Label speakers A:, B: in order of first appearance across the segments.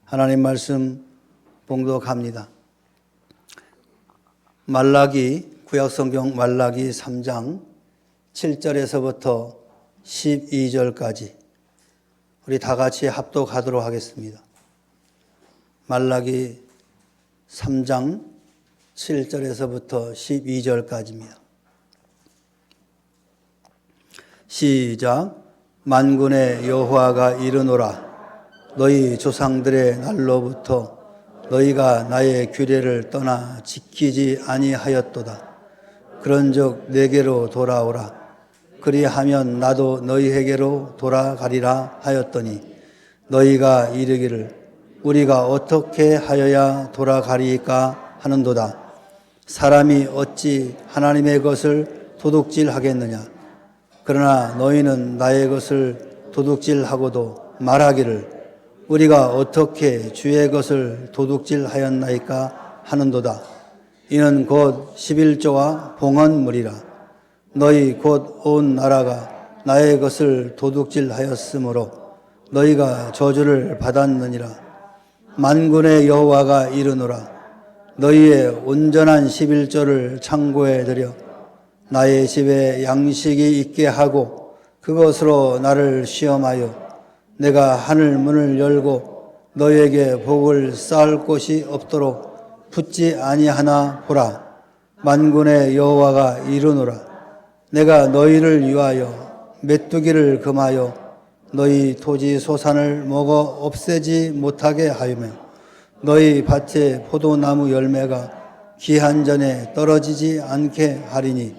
A: 하나님 말씀 봉독합니다. 말라기, 구약성경 말라기 3장 7절에서부터 12절까지 우리 다 같이 합독하도록 하겠습니다. 말라기 3장 7절에서부터 12절까지입니다. 시작. 만군의 여호와가 이르노라. 너희 조상들의 날로부터 너희가 나의 규례를 떠나 지키지 아니하였도다. 그런즉 내게로 돌아오라. 그리하면 나도 너희에게로 돌아가리라 하였더니 너희가 이르기를 우리가 어떻게 하여야 돌아가리까 하는도다. 사람이 어찌 하나님의 것을 도둑질하겠느냐. 그러나 너희는 나의 것을 도둑질하고도 말하기를 우리가 어떻게 주의 것을 도둑질하였나이까 하는도다. 이는 곧 11조와 봉헌물이라. 너희 곧 온 나라가 나의 것을 도둑질하였으므로 너희가 저주를 받았느니라. 만군의 여호와가 이르노라. 너희의 온전한 11조를 창고에 들여 나의 집에 양식이 있게 하고 그것으로 나를 시험하여 내가 하늘 문을 열고 너희에게 복을 쌓을 곳이 없도록 붙지 아니하나 보라. 만군의 여호와가 이르노라. 내가 너희를 위하여 메뚜기를 금하여 너희 토지 소산을 먹어 없애지 못하게 하며 너희 밭의 포도나무 열매가 기한 전에 떨어지지 않게 하리니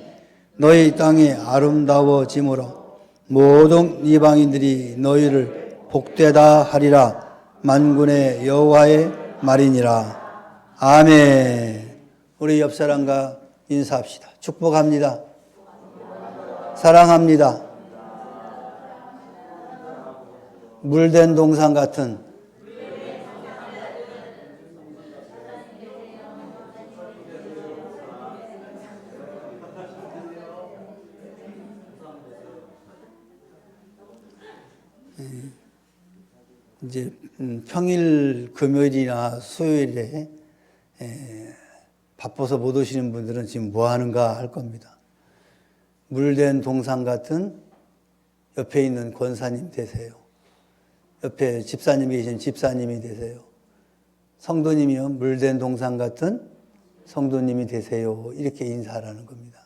A: 너희 땅이 아름다워지므로 모든 이방인들이 너희를 복되다 하리라. 만군의 여호와의 말이니라. 아멘. 우리 옆 사람과 인사합시다. 축복합니다. 사랑합니다. 물된 동상 같은 이제 평일 금요일이나 수요일에 바빠서 못 오시는 분들은 지금 뭐 하는가 할 겁니다. 물된 동상 같은 옆에 있는 권사님 되세요. 옆에 집사님이 계신 집사님이 되세요. 성도님이요, 물된 동상 같은 성도님이 되세요. 이렇게 인사하라는 겁니다.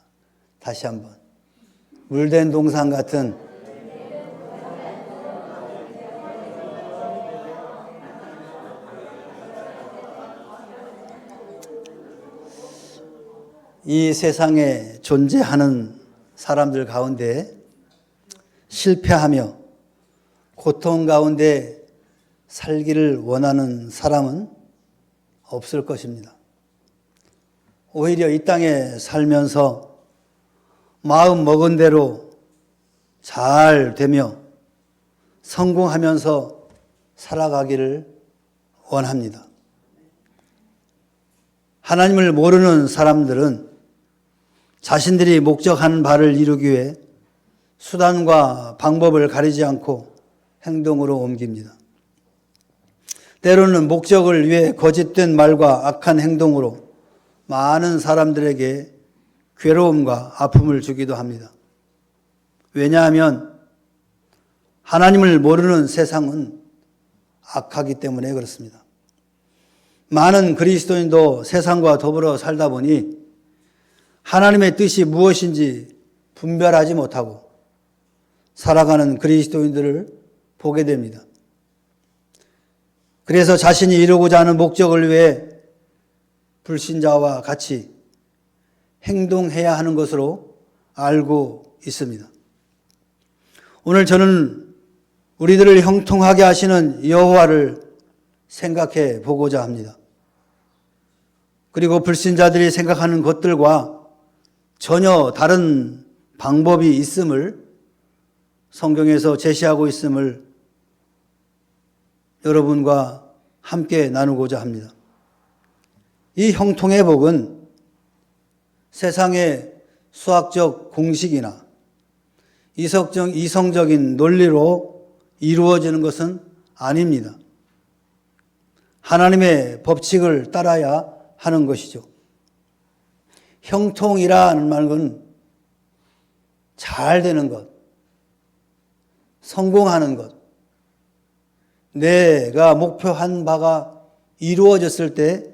A: 다시 한번. 물된 동상 같은 이 세상에 존재하는 사람들 가운데 실패하며 고통 가운데 살기를 원하는 사람은 없을 것입니다. 오히려 이 땅에 살면서 마음 먹은 대로 잘 되며 성공하면서 살아가기를 원합니다. 하나님을 모르는 사람들은 자신들이 목적한 바를 이루기 위해 수단과 방법을 가리지 않고 행동으로 옮깁니다. 때로는 목적을 위해 거짓된 말과 악한 행동으로 많은 사람들에게 괴로움과 아픔을 주기도 합니다. 왜냐하면 하나님을 모르는 세상은 악하기 때문에 그렇습니다. 많은 그리스도인도 세상과 더불어 살다 보니 하나님의 뜻이 무엇인지 분별하지 못하고 살아가는 그리스도인들을 보게 됩니다. 그래서 자신이 이루고자 하는 목적을 위해 불신자와 같이 행동해야 하는 것으로 알고 있습니다. 오늘 저는 우리들을 형통하게 하시는 여호와를 생각해 보고자 합니다. 그리고 불신자들이 생각하는 것들과 전혀 다른 방법이 있음을 성경에서 제시하고 있음을 여러분과 함께 나누고자 합니다. 이 형통의 복은 세상의 수학적 공식이나 이성적인 논리로 이루어지는 것은 아닙니다. 하나님의 법칙을 따라야 하는 것이죠. 형통이라는 말은 잘 되는 것, 성공하는 것, 내가 목표한 바가 이루어졌을 때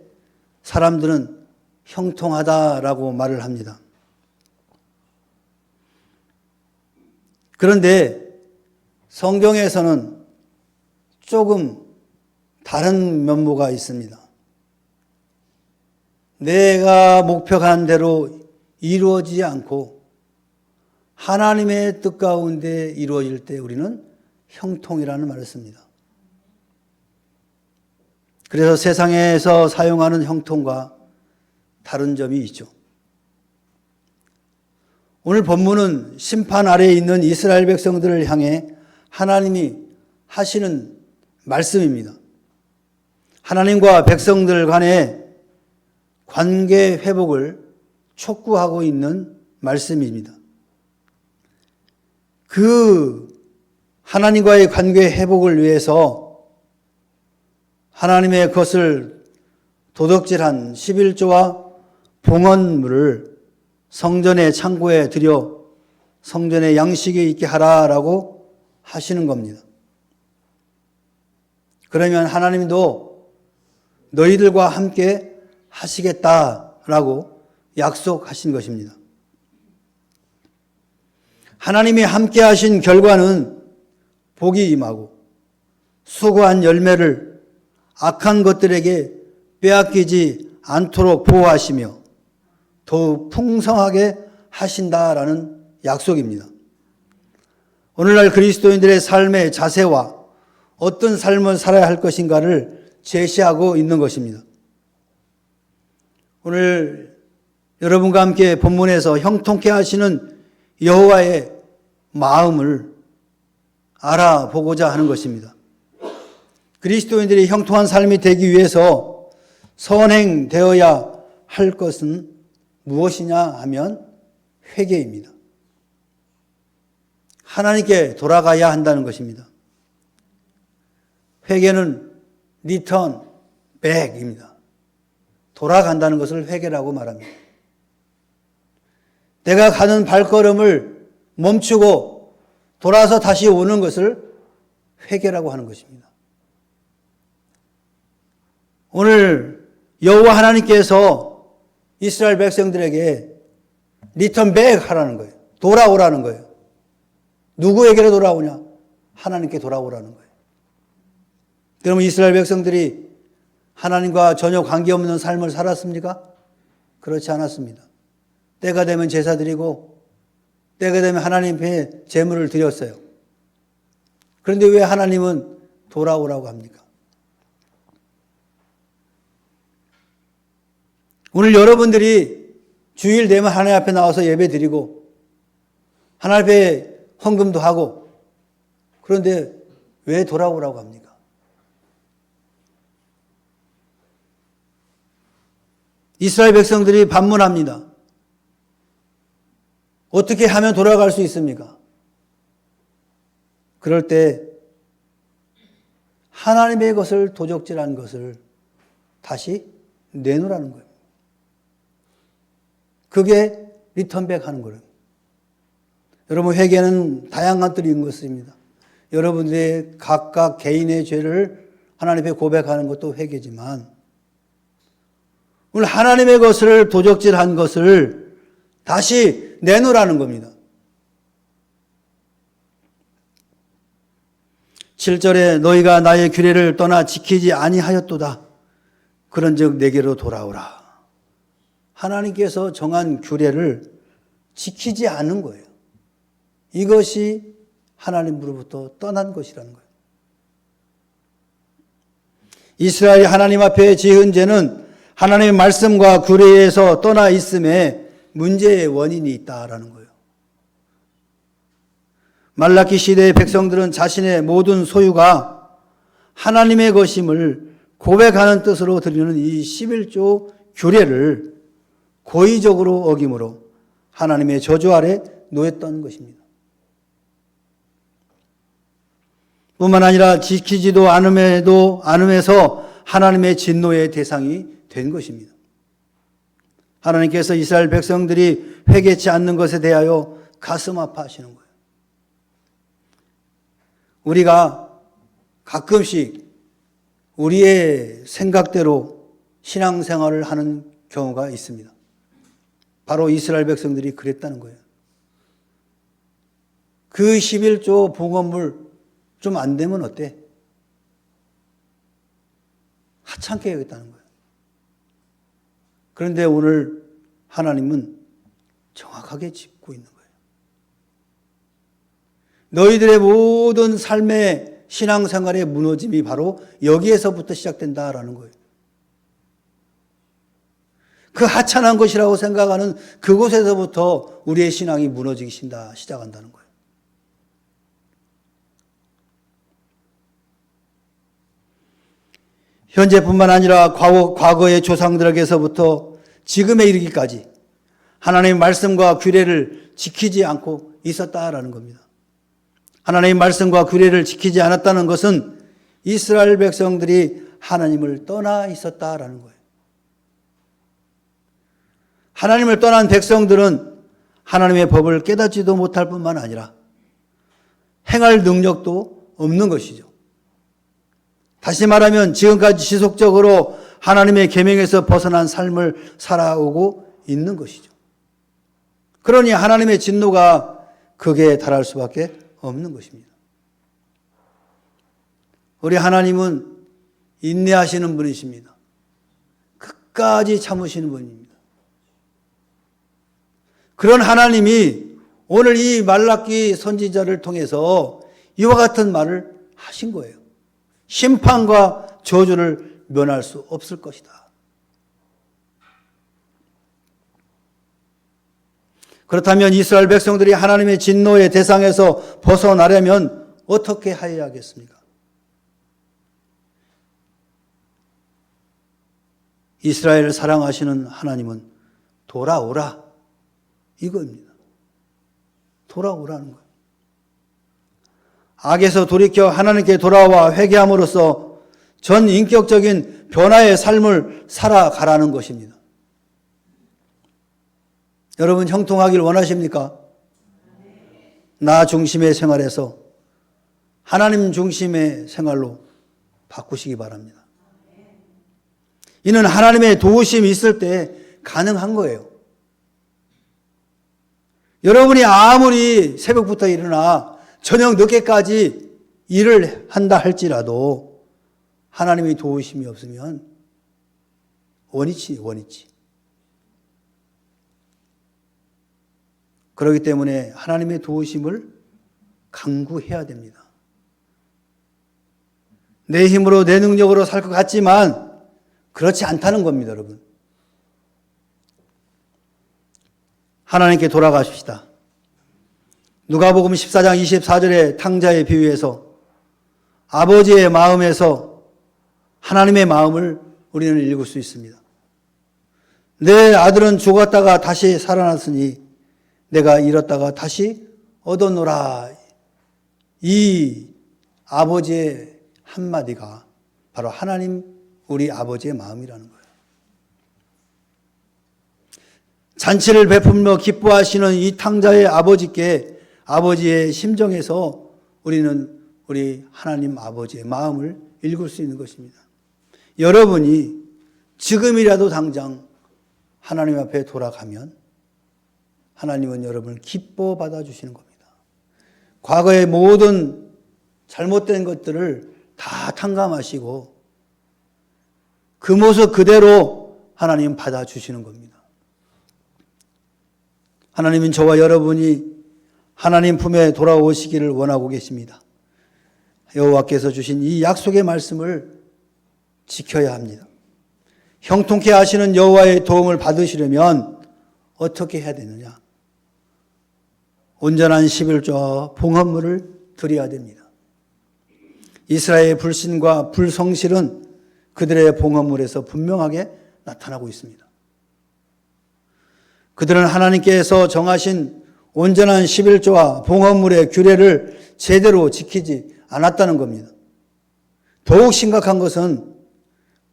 A: 사람들은 형통하다라고 말을 합니다. 그런데 성경에서는 조금 다른 면모가 있습니다. 내가 목표한 대로 이루어지지 않고 하나님의 뜻 가운데 이루어질 때 우리는 형통이라는 말을 씁니다. 그래서 세상에서 사용하는 형통과 다른 점이 있죠. 오늘 본문은 심판 아래에 있는 이스라엘 백성들을 향해 하나님이 하시는 말씀입니다. 하나님과 백성들 간의 관계 회복을 촉구하고 있는 말씀입니다. 그 하나님과의 관계 회복을 위해서 하나님의 것을 도둑질한 11조와 봉헌물을 성전의 창고에 들여 성전의 양식이 있게 하라라고 하시는 겁니다. 그러면 하나님도 너희들과 함께 하시겠다라고 약속하신 것입니다. 하나님이 함께 하신 결과는 복이 임하고 수고한 열매를 악한 것들에게 빼앗기지 않도록 보호하시며 더욱 풍성하게 하신다라는 약속입니다. 오늘날 그리스도인들의 삶의 자세와 어떤 삶을 살아야 할 것인가를 제시하고 있는 것입니다. 오늘 여러분과 함께 본문에서 형통케 하시는 여호와의 마음을 알아보고자 하는 것입니다. 그리스도인들이 형통한 삶이 되기 위해서 선행되어야 할 것은 무엇이냐 하면 회개입니다. 하나님께 돌아가야 한다는 것입니다. 회개는 return back입니다. 돌아간다는 것을 회개라고 말합니다. 내가 가는 발걸음을 멈추고 돌아서 다시 오는 것을 회개라고 하는 것입니다. 오늘 여호와 하나님께서 이스라엘 백성들에게 리턴 백 하라는 거예요. 돌아오라는 거예요. 누구에게로 돌아오냐? 하나님께 돌아오라는 거예요. 그러면 이스라엘 백성들이 하나님과 전혀 관계없는 삶을 살았습니까? 그렇지 않았습니다. 때가 되면 제사 드리고 때가 되면 하나님 앞에 제물을 드렸어요. 그런데 왜 하나님은 돌아오라고 합니까? 오늘 여러분들이 주일 되면 하나님 앞에 나와서 예배 드리고 하나님 앞에 헌금도 하고 그런데 왜 돌아오라고 합니까? 이스라엘 백성들이 반문합니다. 어떻게 하면 돌아갈 수 있습니까? 그럴 때 하나님의 것을 도적질한 것을 다시 내놓으라는 거예요. 그게 리턴백 하는 거예요. 여러분 회개는 다양한 뜻이 있는 것입니다. 여러분들의 각각 개인의 죄를 하나님 앞에 고백하는 것도 회개지만 오늘 하나님의 것을 도적질한 것을 다시 내놓으라는 겁니다. 7절에 너희가 나의 규례를 떠나 지키지 아니하였도다. 그런즉 내게로 돌아오라. 하나님께서 정한 규례를 지키지 않는 거예요. 이것이 하나님으로부터 떠난 것이라는 거예요. 이스라엘이 하나님 앞에 지은 죄는 하나님의 말씀과 규례에서 떠나 있음에 문제의 원인이 있다라는 거예요. 말라기 시대의 백성들은 자신의 모든 소유가 하나님의 것임을 고백하는 뜻으로 드리는 이 11조 규례를 고의적으로 어김으로 하나님의 저주 아래 놓였던 것입니다. 뿐만 아니라 지키지도 않음에서 하나님의 진노의 대상이 된 것입니다. 하나님께서 이스라엘 백성들이 회개치 않는 것에 대하여 가슴 아파하시는 거예요. 우리가 가끔씩 우리의 생각대로 신앙생활을 하는 경우가 있습니다. 바로 이스라엘 백성들이 그랬다는 거예요. 그 11조 봉헌물 좀 안 되면 어때? 하찮게 해야겠다는 거예요. 그런데 오늘 하나님은 정확하게 짚고 있는 거예요. 너희들의 모든 삶의 신앙생활의 무너짐이 바로 여기에서부터 시작된다라는 거예요. 그 하찮은 것이라고 생각하는 그곳에서부터 우리의 신앙이 무너지기 시작한다는 거예요. 현재뿐만 아니라 과거의 조상들에게서부터 지금에 이르기까지 하나님의 말씀과 규례를 지키지 않고 있었다라는 겁니다. 하나님의 말씀과 규례를 지키지 않았다는 것은 이스라엘 백성들이 하나님을 떠나 있었다라는 거예요. 하나님을 떠난 백성들은 하나님의 법을 깨닫지도 못할 뿐만 아니라 행할 능력도 없는 것이죠. 다시 말하면 지금까지 지속적으로 하나님의 계명에서 벗어난 삶을 살아오고 있는 것이죠. 그러니 하나님의 진노가 극에 달할 수밖에 없는 것입니다. 우리 하나님은 인내하시는 분이십니다. 끝까지 참으시는 분입니다. 그런 하나님이 오늘 이 말라기 선지자를 통해서 이와 같은 말을 하신 거예요. 심판과 저주를 면할 수 없을 것이다. 그렇다면 이스라엘 백성들이 하나님의 진노의 대상에서 벗어나려면 어떻게 해야겠습니까? 이스라엘을 사랑하시는 하나님은 돌아오라 이거입니다. 돌아오라는 거예요. 악에서 돌이켜 하나님께 돌아와 회개함으로써 전 인격적인 변화의 삶을 살아가라는 것입니다. 여러분 형통하길 원하십니까? 나 중심의 생활에서 하나님 중심의 생활로 바꾸시기 바랍니다. 이는 하나님의 도우심이 있을 때 가능한 거예요. 여러분이 아무리 새벽부터 일어나 저녁 늦게까지 일을 한다 할지라도 하나님의 도우심이 없으면 원위치. 그렇기 때문에 하나님의 도우심을 강구해야 됩니다. 내 힘으로 내 능력으로 살 것 같지만 그렇지 않다는 겁니다, 여러분. 하나님께 돌아가십시다. 누가복음 14장 24절의 탕자의 비유에서 아버지의 마음에서 하나님의 마음을 우리는 읽을 수 있습니다. 내 아들은 죽었다가 다시 살아났으니 내가 잃었다가 다시 얻었노라. 이 아버지의 한마디가 바로 하나님 우리 아버지의 마음이라는 거예요. 잔치를 베풀며 기뻐하시는 이 탕자의 아버지께 아버지의 심정에서 우리는 우리 하나님 아버지의 마음을 읽을 수 있는 것입니다. 여러분이 지금이라도 당장 하나님 앞에 돌아가면 하나님은 여러분을 기뻐 받아주시는 겁니다. 과거의 모든 잘못된 것들을 다 탕감하시고 그 모습 그대로 하나님 받아주시는 겁니다. 하나님은 저와 여러분이 하나님 품에 돌아오시기를 원하고 계십니다. 여호와께서 주신 이 약속의 말씀을 지켜야 합니다. 형통케 하시는 여호와의 도움을 받으시려면 어떻게 해야 되느냐? 온전한 11조와 봉헌물을 드려야 됩니다. 이스라엘의 불신과 불성실은 그들의 봉헌물에서 분명하게 나타나고 있습니다. 그들은 하나님께서 정하신 온전한 11조와 봉헌물의 규례를 제대로 지키지 않았다는 겁니다. 더욱 심각한 것은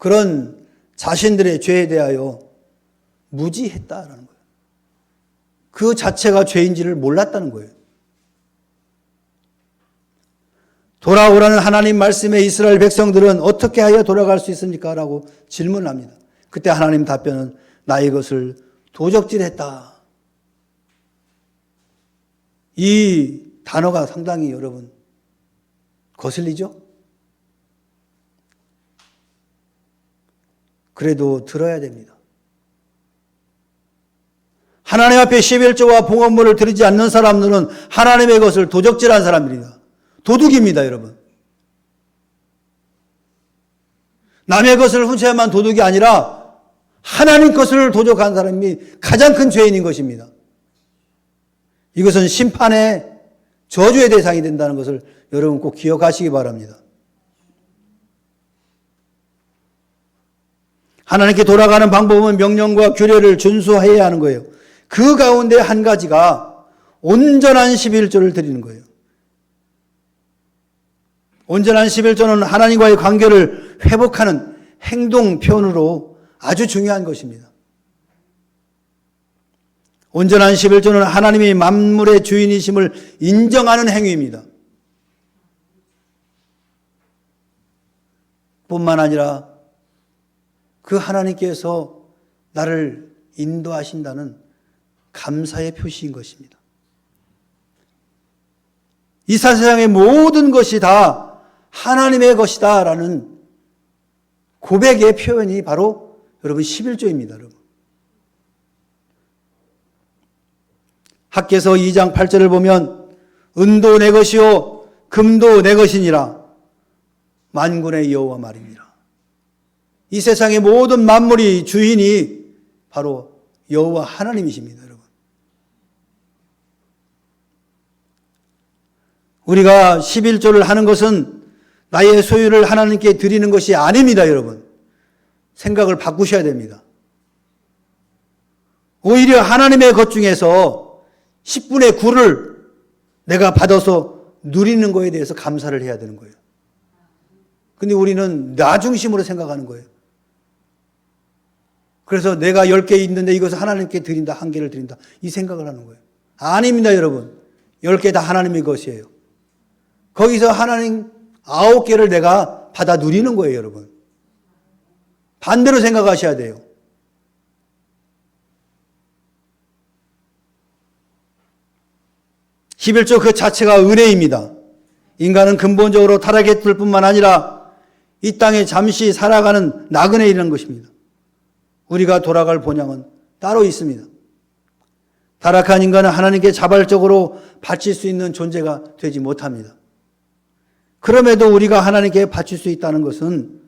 A: 그런 자신들의 죄에 대하여 무지했다라는 거예요. 그 자체가 죄인지를 몰랐다는 거예요. 돌아오라는 하나님 말씀에 이스라엘 백성들은 어떻게 하여 돌아갈 수 있습니까? 라고 질문을 합니다. 그때 하나님 답변은 나의 것을 도적질했다. 이 단어가 상당히 여러분 거슬리죠? 그래도 들어야 됩니다. 하나님 앞에 11조와 봉헌물을 드리지 않는 사람들은 하나님의 것을 도적질한 사람들입니다. 도둑입니다, 여러분. 남의 것을 훔쳐야만 도둑이 아니라 하나님 것을 도적한 사람이 가장 큰 죄인인 것입니다. 이것은 심판의 저주의 대상이 된다는 것을 여러분 꼭 기억하시기 바랍니다. 하나님께 돌아가는 방법은 명령과 규례를 준수해야 하는 거예요. 그 가운데 한 가지가 온전한 11조를 드리는 거예요. 온전한 11조는 하나님과의 관계를 회복하는 행동 표현으로 아주 중요한 것입니다. 온전한 11조는 하나님이 만물의 주인이심을 인정하는 행위입니다. 뿐만 아니라 그 하나님께서 나를 인도하신다는 감사의 표시인 것입니다. 이 세상의 모든 것이 다 하나님의 것이다 라는 고백의 표현이 바로 여러분 11조입니다. 여러분. 학개서 2장 8절을 보면 은도 내 것이요 금도 내 것이니라 만군의 여호와 말입니다. 이 세상의 모든 만물이 주인이 바로 여호와 하나님이십니다. 여러분. 우리가 11조를 하는 것은 나의 소유를 하나님께 드리는 것이 아닙니다. 여러분. 생각을 바꾸셔야 됩니다. 오히려 하나님의 것 중에서 10분의 9를 내가 받아서 누리는 것에 대해서 감사를 해야 되는 거예요. 근데 우리는 나 중심으로 생각하는 거예요. 그래서 내가 10개 있는데 이것을 하나님께 드린다, 1개를 드린다. 이 생각을 하는 거예요. 아닙니다, 여러분. 10개 다 하나님의 것이에요. 거기서 하나님 9개를 내가 받아 누리는 거예요, 여러분. 반대로 생각하셔야 돼요. (11조) 그 자체가 은혜입니다. 인간은 근본적으로 타락했을 뿐만 아니라 이 땅에 잠시 살아가는 나그네 이라는 것입니다. 우리가 돌아갈 본향은 따로 있습니다. 타락한 인간은 하나님께 자발적으로 바칠 수 있는 존재가 되지 못합니다. 그럼에도 우리가 하나님께 바칠 수 있다는 것은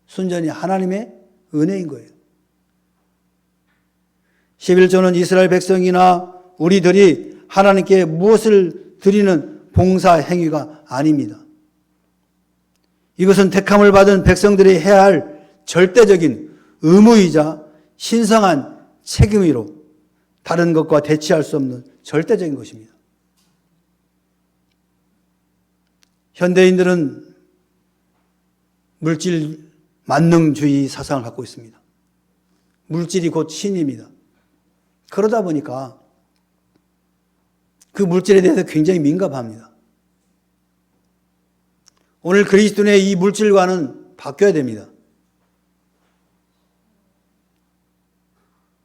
A: 순전히 하나님의 은혜인 거예요. 11조는 이스라엘 백성이나 우리들이 하나님께 무엇을 드리는 봉사 행위가 아닙니다. 이것은 택함을 받은 백성들이 해야 할 절대적인 의무이자 신성한 책임으로 다른 것과 대치할 수 없는 절대적인 것입니다. 현대인들은 물질 만능주의 사상을 갖고 있습니다. 물질이 곧 신입니다. 그러다 보니까 그 물질에 대해서 굉장히 민감합니다. 오늘 그리스도인의 이 물질과는 바뀌어야 됩니다.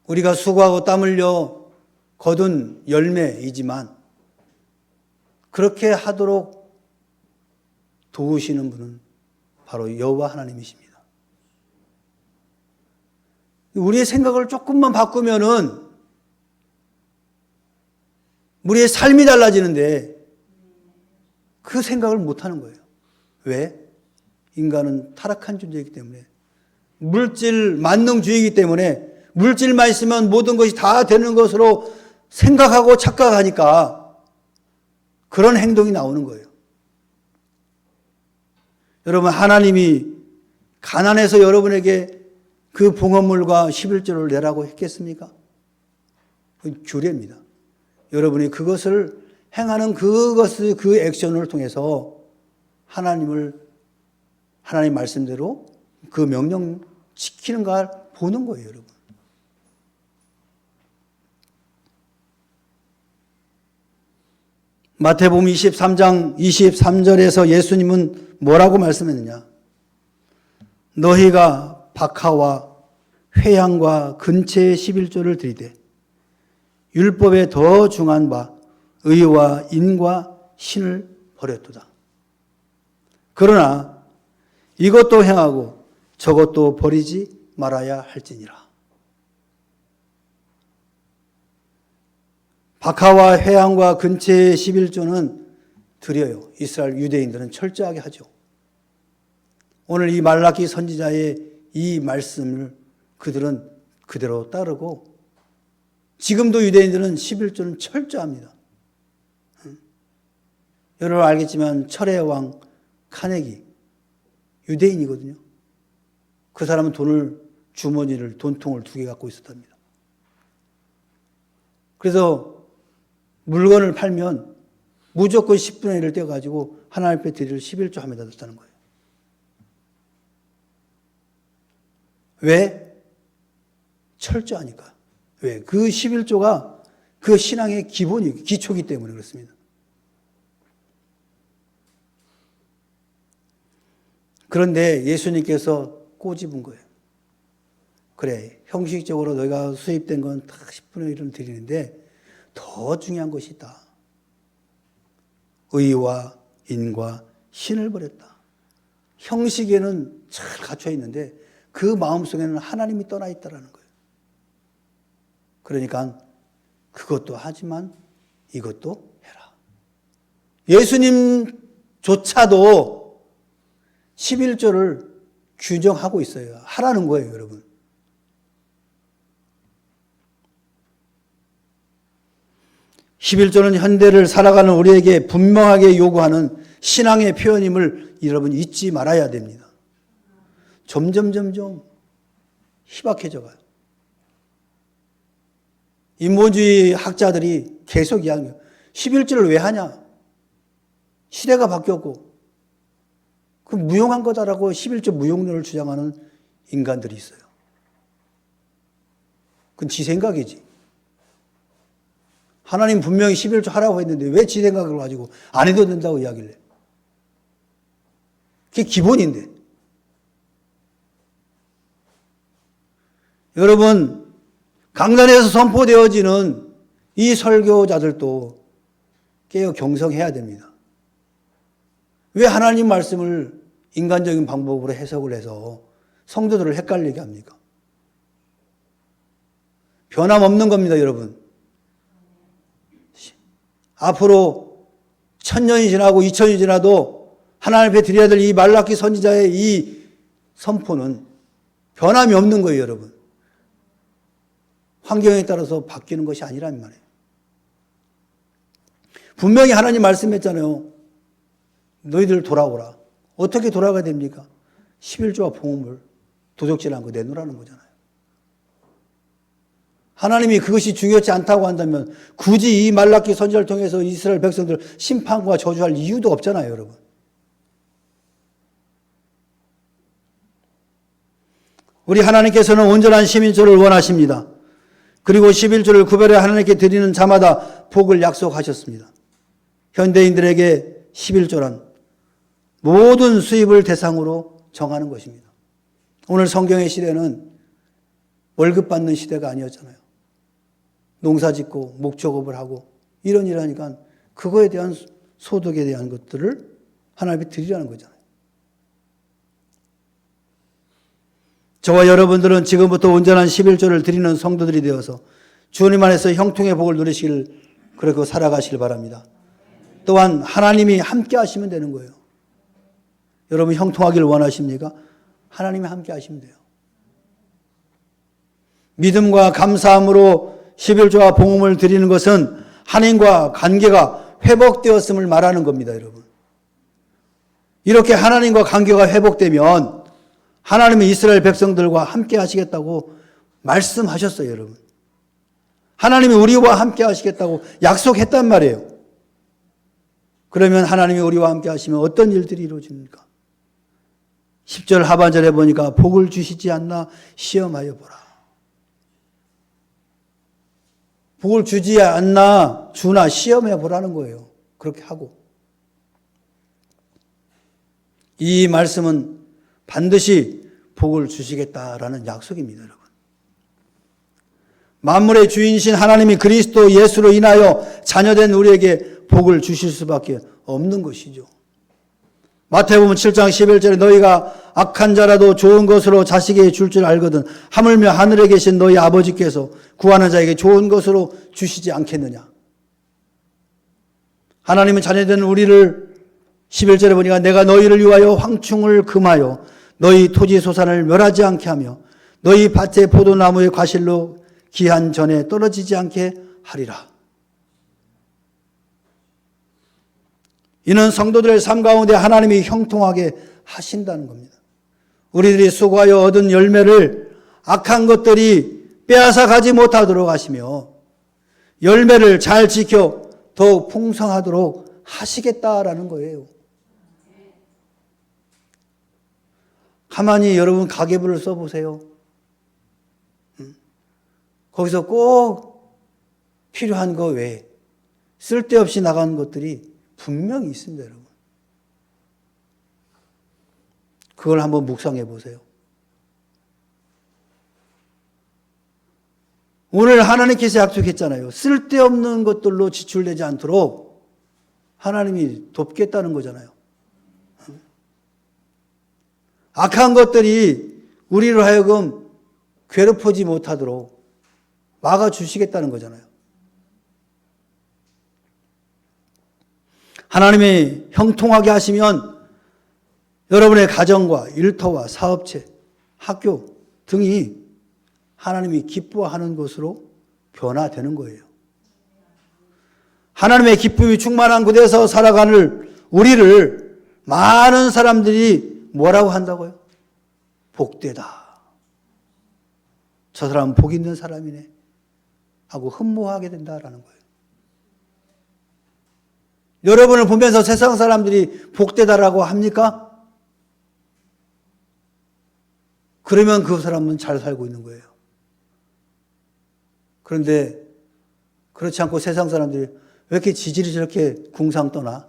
A: 우리가 수고하고 땀 흘려 거둔 열매이지만 그렇게 하도록 도우시는 분은 바로 여호와 하나님이십니다. 우리의 생각을 조금만 바꾸면은 우리의 삶이 달라지는데 그 생각을 못하는 거예요. 왜? 인간은 타락한 존재이기 때문에, 물질 만능주의이기 때문에 물질만 있으면 모든 것이 다 되는 것으로 생각하고 착각하니까 그런 행동이 나오는 거예요. 여러분, 하나님이 가난해서 여러분에게 그 봉헌물과 11조를 내라고 했겠습니까? 그건 규례입니다. 여러분이 그것을 행하는 그 액션을 통해서 하나님 말씀대로 그 명령 지키는가 보는 거예요, 여러분. 마태복음 23장 23절에서 예수님은 뭐라고 말씀했느냐? 너희가 박하와 회향과 근체의 11조를 드리되 율법에 더 중한 바 의와 인과 신을 버렸도다. 그러나 이것도 행하고 저것도 버리지 말아야 할지니라. 박하와 회향과 근체의 11조는 드려요. 이스라엘 유대인들은 철저하게 하죠. 오늘 이 말라기 선지자의 이 말씀을 그들은 그대로 따르고 지금도 유대인들은 11조는 철저합니다. 여러분 알겠지만 철의 왕 카네기 유대인이거든요. 그 사람은 돈통을 2개 갖고 있었답니다. 그래서 물건을 팔면 무조건 10분의 1을 떼어가지고 하나님 앞에 드릴 11조 함에다 뒀다는 거예요. 왜? 철저하니까. 왜? 그 11조가 그 신앙의 기초이기 때문에 그렇습니다. 그런데 예수님께서 꼬집은 거예요. 그래, 형식적으로 너희가 수입된 건 다 10분의 1을 드리는데 더 중요한 것이 있다. 의와 인과 신을 버렸다. 형식에는 잘 갖춰 있는데 그 마음속에는 하나님이 떠나 있다라는 거예요. 그러니까 그것도 하지만 이것도 해라. 예수님조차도 11조를 규정하고 있어요. 하라는 거예요, 여러분. (11조는) 현대를 살아가는 우리에게 분명하게 요구하는 신앙의 표현임을 여러분 잊지 말아야 됩니다. 점점 희박해져 가요. 인본주의 학자들이 계속 이야기해요. 11조를 왜 하냐? 시대가 바뀌었고 그 무용한 거다라고 11조 무용론을 주장하는 인간들이 있어요. 그건 지 생각이지. 하나님 분명히 11조 하라고 했는데 왜 지 생각을 가지고 안 해도 된다고 이야기를 해. 그게 기본인데. 여러분, 강단에서 선포되어지는 이 설교자들도 깨어 경성해야 됩니다. 왜 하나님 말씀을 인간적인 방법으로 해석을 해서 성도들을 헷갈리게 합니까? 변함없는 겁니다, 여러분. 앞으로 1000년이 지나고 2000년이 지나도 하나님 앞에 드려야 될 이 말라기 선지자의 이 선포는 변함이 없는 거예요, 여러분. 환경에 따라서 바뀌는 것이 아니란 말이에요. 분명히 하나님 말씀했잖아요. 너희들 돌아오라. 어떻게 돌아가야 됩니까? 11조와 봉헌물 도적질한 거 내놓으라는 거잖아요. 하나님이 그것이 중요치 않다고 한다면 굳이 이 말라기 선지자를 통해서 이스라엘 백성들 심판과 저주할 이유도 없잖아요, 여러분. 우리 하나님께서는 온전한 11조를 원하십니다. 그리고 11조를 구별해 하나님께 드리는 자마다 복을 약속하셨습니다. 현대인들에게 11조란 모든 수입을 대상으로 정하는 것입니다. 오늘 성경의 시대는 월급 받는 시대가 아니었잖아요. 농사 짓고 목적업을 하고 이런 일 하니까 그거에 대한 소득에 대한 것들을 하나님께 드리라는 거잖아요. 저와 여러분들은 지금부터 온전한 11조를 드리는 성도들이 되어서 주님 안에서 형통의 복을 누리시길 그렇게 살아가시길 바랍니다. 또한 하나님이 함께 하시면 되는 거예요. 여러분 형통하기를 원하십니까? 하나님이 함께 하시면 돼요. 믿음과 감사함으로 11조와 봉헌을 드리는 것은 하나님과 관계가 회복되었음을 말하는 겁니다, 여러분. 이렇게 하나님과 관계가 회복되면 하나님은 이스라엘 백성들과 함께 하시겠다고 말씀하셨어요, 여러분. 하나님이 우리와 함께 하시겠다고 약속했단 말이에요. 그러면 하나님이 우리와 함께 하시면 어떤 일들이 이루어집니까? 10절 하반절에 보니까 복을 주시지 않나 시험하여 보라. 복을 주지 않나 주나 시험해 보라는 거예요. 그렇게 하고. 이 말씀은 반드시 복을 주시겠다라는 약속입니다, 여러분. 만물의 주인이신 하나님이 그리스도 예수로 인하여 자녀된 우리에게 복을 주실 수밖에 없는 것이죠. 마태복음 7장 11절에 너희가 악한 자라도 좋은 것으로 자식에게 줄 줄 알거든 하물며 하늘에 계신 너희 아버지께서 구하는 자에게 좋은 것으로 주시지 않겠느냐. 하나님은 자녀된 우리를 11절에 보니까 내가 너희를 위하여 황충을 금하여 너희 토지 소산을 멸하지 않게 하며 너희 밭의 포도나무의 과실로 기한 전에 떨어지지 않게 하리라. 이는 성도들의 삶 가운데 하나님이 형통하게 하신다는 겁니다. 우리들이 수고하여 얻은 열매를 악한 것들이 빼앗아 가지 못하도록 하시며 열매를 잘 지켜 더욱 풍성하도록 하시겠다라는 거예요. 가만히 여러분 가계부를 써보세요. 거기서 꼭 필요한 거 외에 쓸데없이 나가는 것들이 분명히 있습니다, 여러분. 그걸 한번 묵상해 보세요. 오늘 하나님께서 약속했잖아요. 쓸데없는 것들로 지출되지 않도록 하나님이 돕겠다는 거잖아요. 악한 것들이 우리를 하여금 괴롭히지 못하도록 막아주시겠다는 거잖아요. 하나님이 형통하게 하시면 여러분의 가정과 일터와 사업체, 학교 등이 하나님이 기뻐하는 것으로 변화되는 거예요. 하나님의 기쁨이 충만한 곳에서 살아가는 우리를 많은 사람들이 뭐라고 한다고요? 복되다. 저 사람은 복 있는 사람이네 하고 흠모하게 된다라는 거예요. 여러분을 보면서 세상 사람들이 복되다라고 합니까? 그러면 그 사람은 잘 살고 있는 거예요. 그런데 그렇지 않고 세상 사람들이 왜 이렇게 지질이 저렇게 궁상 떠나?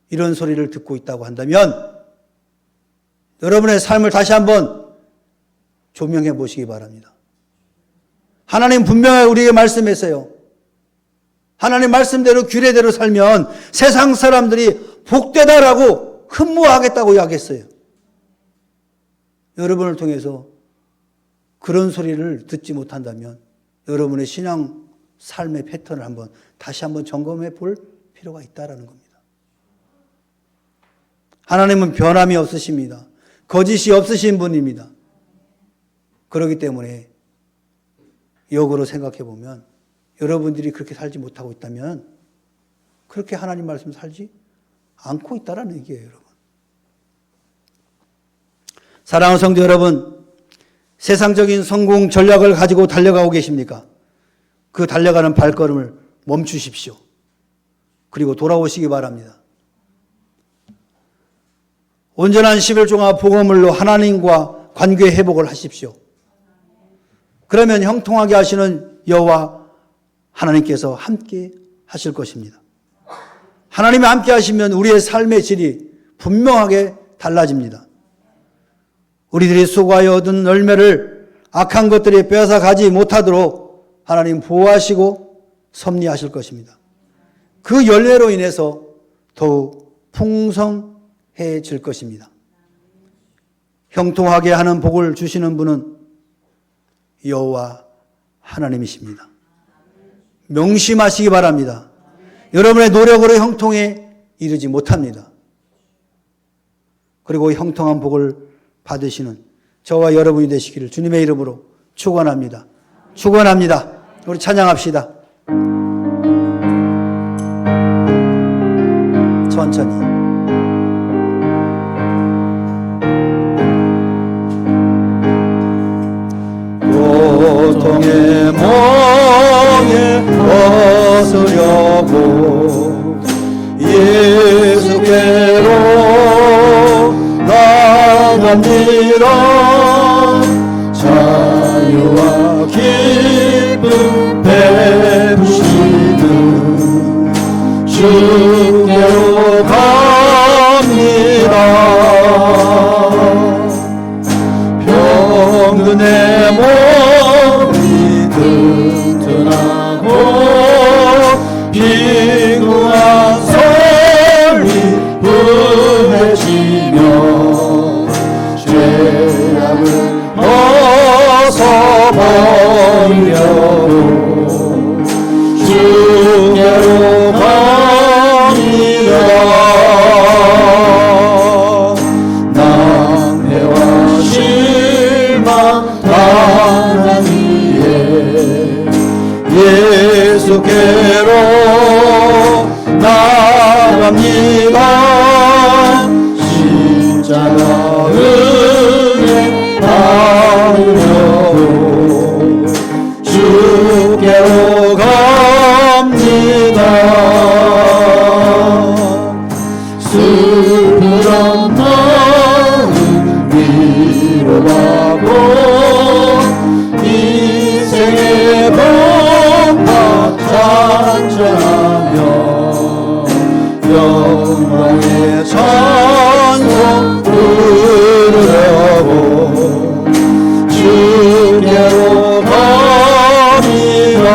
A: 이런 소리를 듣고 있다고 한다면 여러분의 삶을 다시 한번 조명해 보시기 바랍니다. 하나님 분명히 우리에게 말씀했어요. 하나님 말씀대로 규례대로 살면 세상 사람들이 복되다라고 흠모하겠다고 이야기했어요. 여러분을 통해서 그런 소리를 듣지 못한다면 여러분의 신앙 삶의 패턴을 다시 한번 점검해 볼 필요가 있다는 겁니다. 하나님은 변함이 없으십니다. 거짓이 없으신 분입니다. 그렇기 때문에 역으로 생각해 보면 여러분들이 그렇게 살지 못하고 있다면 그렇게 하나님 말씀 살지 않고 있다는 얘기예요, 여러분. 사랑하는 성도 여러분, 세상적인 성공 전략을 가지고 달려가고 계십니까? 그 달려가는 발걸음을 멈추십시오. 그리고 돌아오시기 바랍니다. 온전한 11종합 복음물로 하나님과 관계 회복을 하십시오. 그러면 형통하게 하시는 여호와 하나님께서 함께 하실 것입니다. 하나님이 함께 하시면 우리의 삶의 질이 분명하게 달라집니다. 우리들이 수고하여 얻은 열매를 악한 것들이 빼앗아 가지 못하도록 하나님 보호하시고 섭리하실 것입니다. 그 열매로 인해서 더욱 풍성해질 것입니다. 형통하게 하는 복을 주시는 분은 여호와 하나님이십니다. 명심하시기 바랍니다. 여러분의 노력으로 형통에 이르지 못합니다. 그리고 형통한 복을 받으시는 저와 여러분이 되시기를 주님의 이름으로 축원합니다. 축원합니다. 우리 찬양합시다. 천천히. 고통의 멍에 벗으려고 예수께로 나
B: 자유와 기쁨 베푸시는 주께로 갑니다. 병든의 몸이 튼튼하고 빈궁한 삶이 부해지며 죄악을 벗어버리려고 주께로 갑니다. 낭패와 실망 당한 이에 예수께로 나갑니다. 십자가 은혜 받으려고 주께로 갑니다. 슬프던 마음 위로하고 인생의 범파 찬전하며 영광의 찬송 부르려고 주께로 갑니다.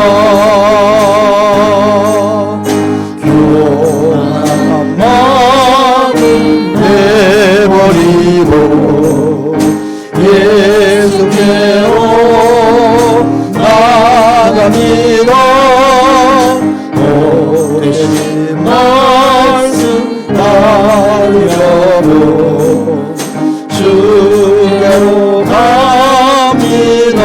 B: 교만한 마음 내버리고 예수께로 나갑니다. 오래신 말씀 따르려고 주께로 갑니다.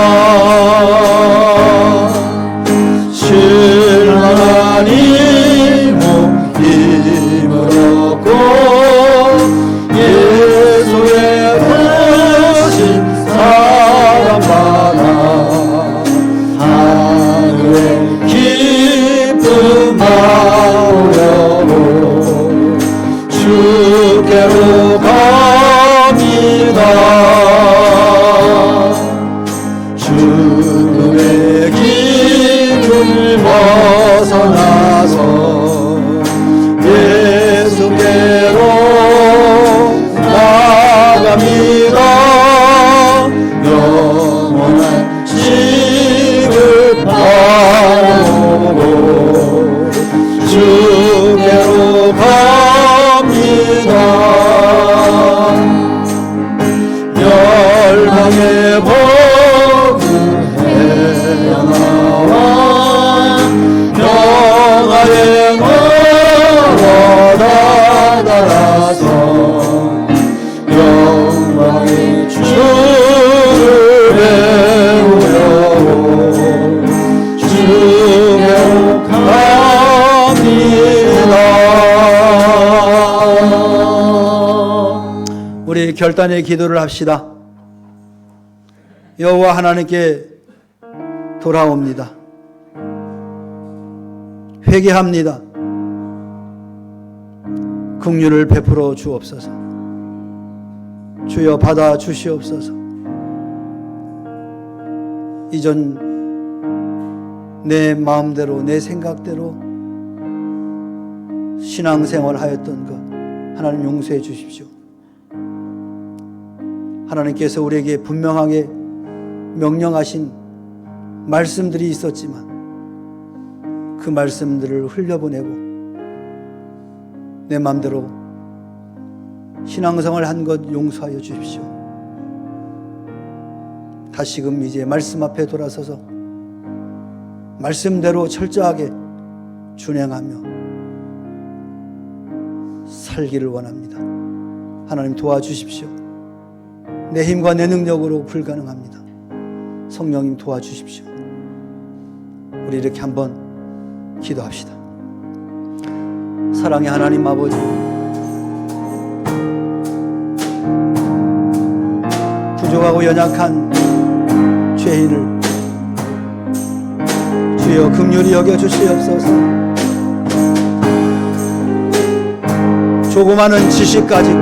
B: 신랑한 이모 힘을 얻고 예수의 부르심 사랑받아 하늘의 기쁨 받으려고 주께로 갑니다. 죽음의 기쁨을 벗어나서 예수께로 나갑니다. 영원한 집을 바라보고 주께로 갑니다. 열방의 복을 헤어나와 평화의 마라 다다라서 영광의 주를 배우려고 주께로 갑니다.
A: 우리 결단의 기도를 합시다. 여호와 하나님께 돌아옵니다. 회개합니다. 긍휼을 베풀어 주옵소서. 주여 받아 주시옵소서. 이전 내 마음대로 내 생각대로 신앙생활 하였던 것 하나님 용서해 주십시오. 하나님께서 우리에게 분명하게 명령하신 말씀들이 있었지만 그 말씀들을 흘려보내고 내 마음대로 신앙생활을 한 것 용서하여 주십시오. 다시금 이제 말씀 앞에 돌아서서 말씀대로 철저하게 준행하며 살기를 원합니다. 하나님 도와주십시오. 내 힘과 내 능력으로 불가능합니다. 성령님 도와주십시오. 우리 이렇게 한번 기도합시다. 사랑의 하나님 아버지, 부족하고 연약한 죄인을 주여 긍휼히 여겨 주시옵소서. 조그마한 지식 가지고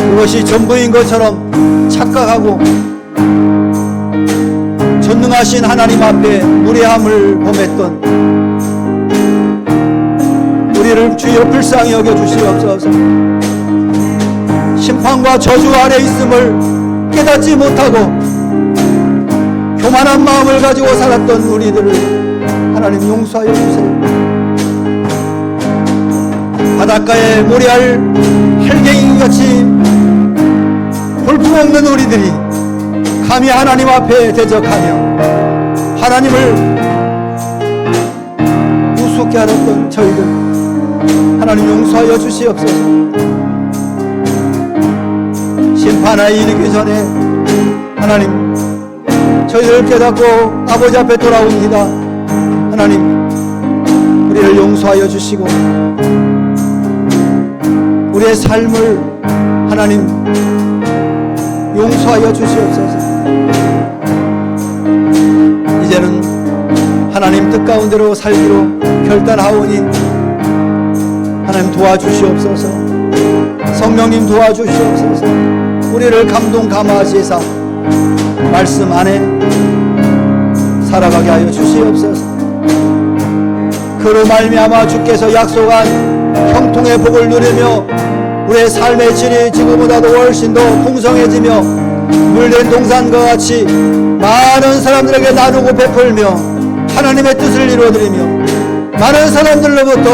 A: 그것이 전부인 것처럼 착각하고 전능하신 하나님 앞에 무례함을 범했던 우리를 주여 불쌍히 여겨주시옵소서. 심판과 저주 아래 있음을 깨닫지 못하고 교만한 마음을 가지고 살았던 우리들을 하나님 용서하여 주세요. 바닷가에 모래알 헬갱이같이 볼품없는 우리들이 감히 하나님 앞에 대적하며 하나님을 우습게 하였던 저희들 하나님 용서하여 주시옵소서. 심판에 이르기 전에 하나님 저희를 깨닫고 아버지 앞에 돌아옵니다. 하나님 우리를 용서하여 주시고 우리의 삶을 하나님 용서하여 주시옵소서. 이제는 하나님 뜻 가운데로 살기로 결단하오니 하나님 도와주시옵소서. 성령님 도와주시옵소서. 우리를 감동 감화하시사 말씀 안에 살아가게 하여 주시옵소서. 그로 말미암아 주께서 약속한 형통의 복을 누리며 우리의 삶의 질이 지금보다도 훨씬 더 풍성해지며 물된 동산과 같이 많은 사람들에게 나누고 베풀며 하나님의 뜻을 이루어드리며 많은 사람들로부터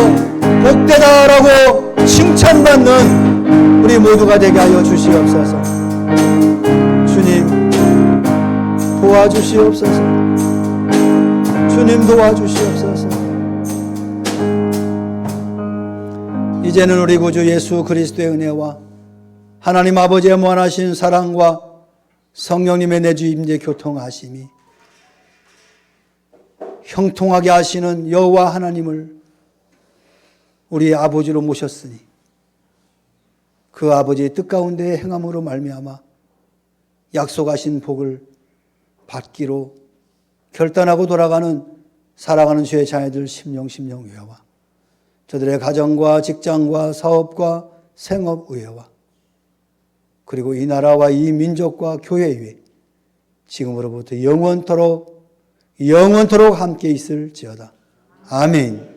A: 복되다라고 칭찬받는 우리 모두가 되게 하여 주시옵소서. 주님 도와주시옵소서. 주님 도와주시옵소서. 이제는 우리 구주 예수 그리스도의 은혜와 하나님 아버지의 무한하신 사랑과 성령님의 내주 임재 교통하심이 형통하게 하시는 여호와 하나님을 우리 아버지로 모셨으니 그 아버지의 뜻 가운데 행함으로 말미암아 약속하신 복을 받기로 결단하고 돌아가는 살아가는 주의 자녀들 심령의회와 저들의 가정과 직장과 사업과 생업의회와 그리고 이 나라와 이 민족과 교회 위에 지금으로부터 영원토록 함께 있을지어다. 아멘.